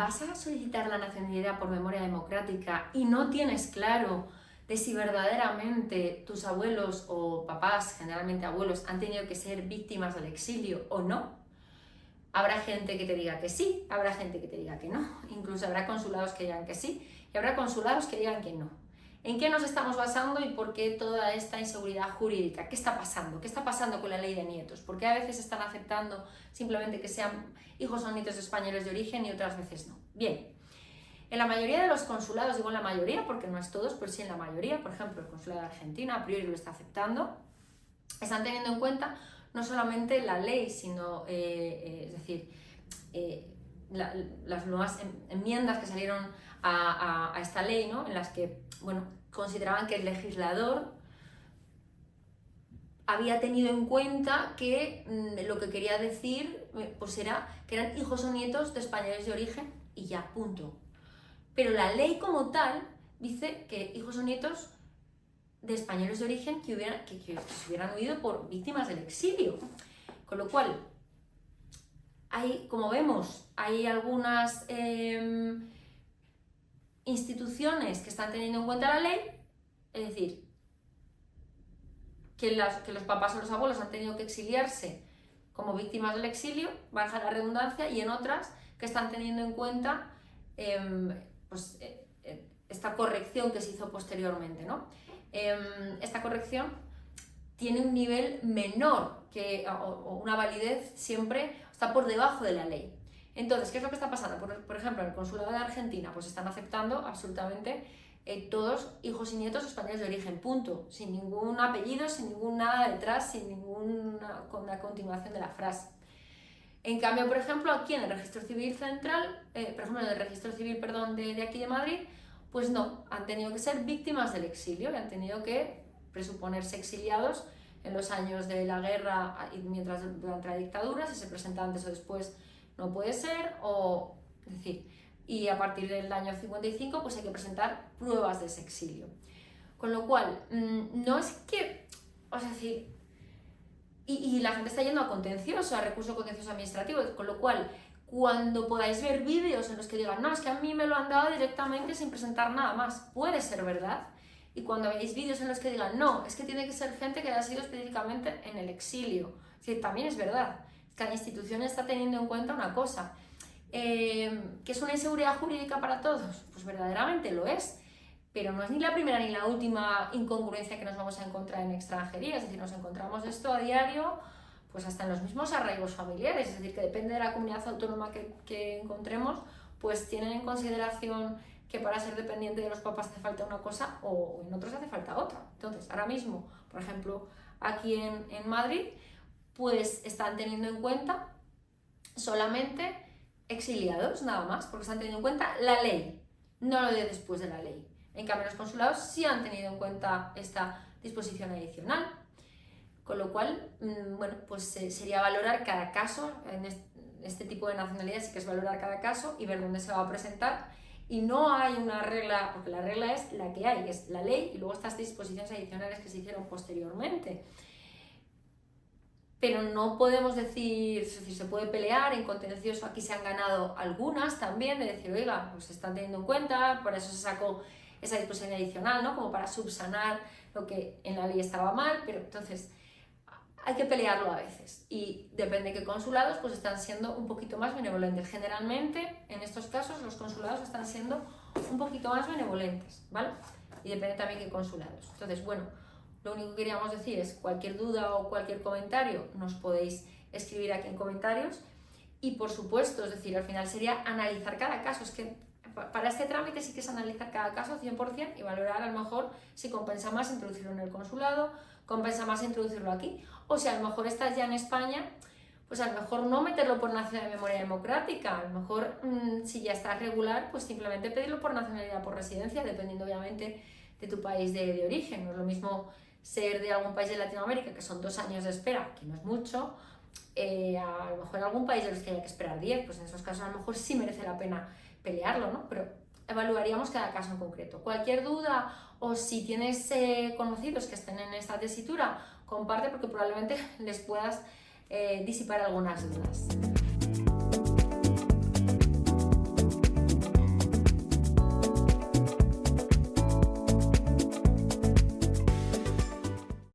vas a solicitar la nacionalidad por memoria democrática y no tienes claro de si verdaderamente tus abuelos o papás, generalmente abuelos, han tenido que ser víctimas del exilio o no, habrá gente que te diga que sí, habrá gente que te diga que no, incluso habrá consulados que digan que sí y habrá consulados que digan que no. ¿En qué nos estamos basando y por qué toda esta inseguridad jurídica? ¿Qué está pasando? ¿Qué está pasando con la ley de nietos? ¿Por qué a veces están aceptando simplemente que sean hijos o nietos españoles de origen y otras veces no? Bien, en la mayoría de los consulados, digo en la mayoría porque no es todos, pero sí en la mayoría, por ejemplo el consulado de Argentina a priori lo está aceptando, están teniendo en cuenta no solamente la ley, sino, es decir, las nuevas enmiendas que salieron a esta ley, ¿no? En las que, bueno, consideraban que el legislador había tenido en cuenta que lo que quería decir pues era que eran hijos o nietos de españoles de origen y ya, punto. Pero la ley como tal dice que hijos o nietos de españoles de origen que se hubieran huido por víctimas del exilio. Con lo cual, como vemos, hay algunas instituciones que están teniendo en cuenta la ley, es decir, que los papás o los abuelos han tenido que exiliarse como víctimas del exilio, valga la redundancia, y en otras que están teniendo en cuenta esta corrección que se hizo posteriormente, ¿no? Esta corrección tiene un nivel menor o una validez siempre, está por debajo de la ley. Entonces, ¿qué es lo que está pasando? Por ejemplo, en el consulado de Argentina pues están aceptando absolutamente todos hijos y nietos españoles de origen, punto, sin ningún apellido, sin ningún nada detrás, sin ninguna continuación de la frase. En cambio, por ejemplo, aquí en el registro civil central, por ejemplo, en el registro civil, perdón, de aquí de Madrid, pues no, han tenido que ser víctimas del exilio y han tenido que presuponerse exiliados en los años de la guerra y durante la dictadura, si se presenta antes o después no puede ser, es decir, y a partir del año 55 pues hay que presentar pruebas de ese exilio. Con lo cual, no es que, es decir, y la gente está yendo a contencioso, a recurso contencioso administrativo, con lo cual, cuando podáis ver vídeos en los que digan, no, es que a mí me lo han dado directamente sin presentar nada más, puede ser verdad. Y cuando veáis vídeos en los que digan, no, es que tiene que ser gente que haya sido específicamente en el exilio, es decir, también es verdad. Cada institución está teniendo en cuenta una cosa. ¿Que es una inseguridad jurídica para todos? Pues verdaderamente lo es, pero no es ni la primera ni la última incongruencia que nos vamos a encontrar en extranjería, es decir, nos encontramos esto a diario, pues hasta en los mismos arraigos familiares, es decir, que depende de la comunidad autónoma que encontremos, pues tienen en consideración que para ser dependiente de los papás hace falta una cosa o en otros hace falta otra. Entonces, ahora mismo, por ejemplo, aquí en Madrid, pues están teniendo en cuenta solamente exiliados, nada más, porque están teniendo en cuenta la ley, no lo de después de la ley. En cambio, los consulados sí han tenido en cuenta esta disposición adicional, con lo cual, bueno, pues sería valorar cada caso, en este tipo de nacionalidad sí que es valorar cada caso y ver dónde se va a presentar, y no hay una regla, porque la regla es la que hay, es la ley, y luego estas disposiciones adicionales que se hicieron posteriormente. Pero no podemos decir, es decir, se puede pelear en contencioso, aquí se han ganado algunas también, de decir, oiga, pues se están teniendo en cuenta, por eso se sacó esa disposición adicional, ¿no? Como para subsanar lo que en la ley estaba mal, pero entonces hay que pelearlo a veces y depende de qué consulados pues están siendo un poquito más benevolentes. Generalmente, en estos casos, los consulados están siendo un poquito más benevolentes, ¿vale? Y depende también de qué consulados. Entonces, bueno, lo único que queríamos decir es cualquier duda o cualquier comentario nos podéis escribir aquí en comentarios y por supuesto, es decir, al final sería analizar cada caso, es que para este trámite sí que es analizar cada caso 100% y valorar a lo mejor si compensa más introducirlo en el consulado, compensa más introducirlo aquí, o si a lo mejor estás ya en España, pues a lo mejor no meterlo por nacionalidad de memoria democrática, a lo mejor si ya estás regular, pues simplemente pedirlo por nacionalidad por residencia, dependiendo obviamente de tu país de origen. No es lo mismo ser de algún país de Latinoamérica, que son 2 años de espera, que no es mucho, a lo mejor en algún país de los que haya que esperar 10, pues en esos casos a lo mejor sí merece la pena pelearlo, ¿no? Pero evaluaríamos cada caso en concreto. Cualquier duda o si tienes conocidos que estén en esta tesitura, comparte porque probablemente les puedas disipar algunas dudas.